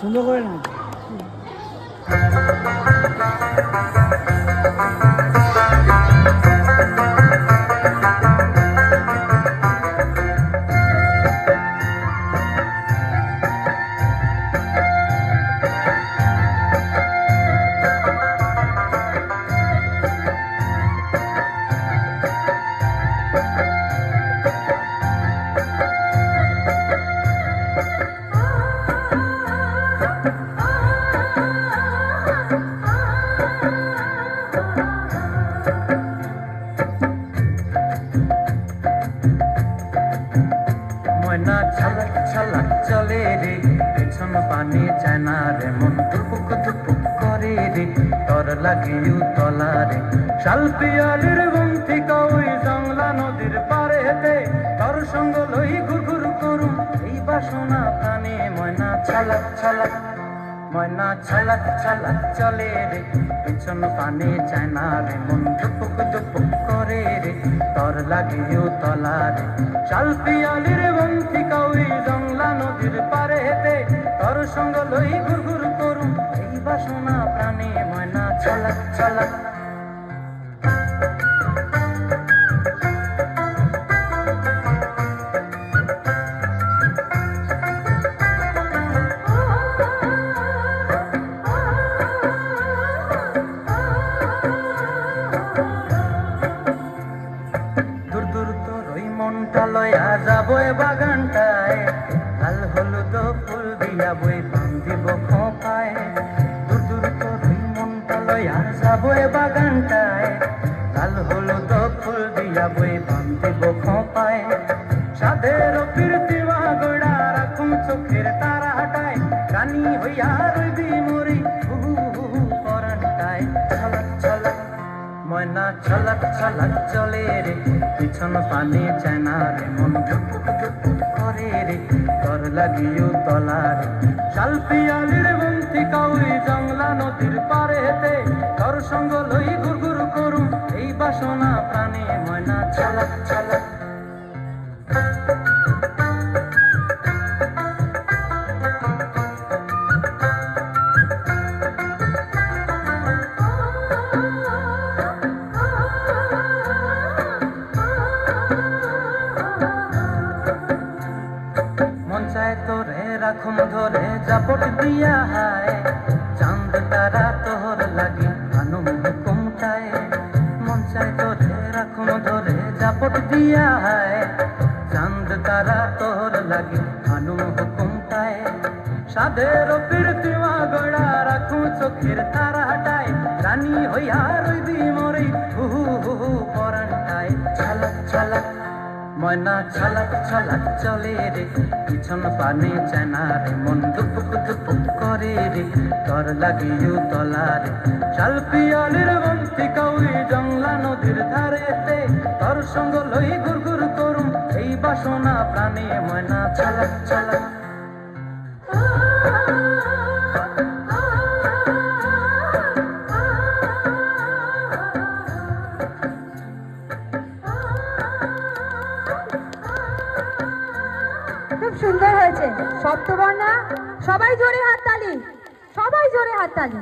সুন্দর করে না ময়না ছালাক ছালাক চলে রে, পেছন পানে যায় না রে, মন দুপুক দুপুক করে রে, তর লাগে তলা রে। শাল পিয়ালির বন্থিকা ওই জংলা নদীর পারে হেতে, তর সঙ্গ লই ঘুরঘুর করুম এই বাসনা প্রাণে। ময়না ছালাক ছালাক, ময়না ছালাক ছালাক চলে রে, পেছন পানে যায় না রে, মন দুপুক দুপুক করে রে, তর লাগে তলা রে। শাল পিয়ালির বন্থিকা ওই জংলা নদীর পারে হেতে, তর সঙ্গ লই ঘুরঘুর করুম এই বাসনা প্রাণে। ময়না ছালাক ছালাক। দূর দূর তোর ওই মনটা লয়া যাবো এ বাগানটায়, লাল হলুদ ফুল দিয়া বই বান্ধিব খোঁপায়। দূর দূর তোর ওই মনটা লয়া যাবো এ বাগানটায়, লাল হলুদ ফুল দিয়া বই বান্ধিব খোঁপায়। সাধের কীর্তিমা গোড়া রাখুন চোখের তারা হাটায়, রানী হইয়া রইবি মরি হুহু হুহু পরানটায়। ছলক ছলক, ময়না ছলক ছলক চলে রে, পিছন পানে যায় না রে, মন ঢুকুক ঢুকুক করে রে, তর লাগিও তলা রে। শাল পিয়ালির বন্থিকা ওই জংলা নদীর পারে হেতে, তর সঙ্গ লই ঘুরঘুর করুম এই বাসনা প্রাণে। ময়না ছলক ছলক। মন চায় তোরে রাখুম ধরে জাপট দিয়া হায়, চাঁদ তারা তোর লাগে আনুম হুকুমটায়। মন চায় তোরে রাখুম ধরে জাপট দিয়া হায়, চাঁদ তারা তোর লাগে আনুম হুকুমটায়। সাধের কীর্তিমা গোড়া রাখুম চোখের তারা হাটায়, রানী হইয়া রইবি মরি হুহু হুহু পরানটায়। ছালাক ছালাক, ময়না ছালাক ছালাক চলে রে, পিছন পানে যায় না রে, মন দুপুক দুপুক করে রে, তর লাগিও তলা রে। শাল পিয়ালির বন্থিকা ওই জংলা নদীর ধারেতে, তর সঙ্গ লই ঘুরঘুর করুম এই বাসনা প্রাণে। ময়না ছালাক ছালাক। খুব সুন্দর হয়েছে, সপ্তবর্ণা। সবাই জোরে হাততালি, সবাই জোরে হাততালি।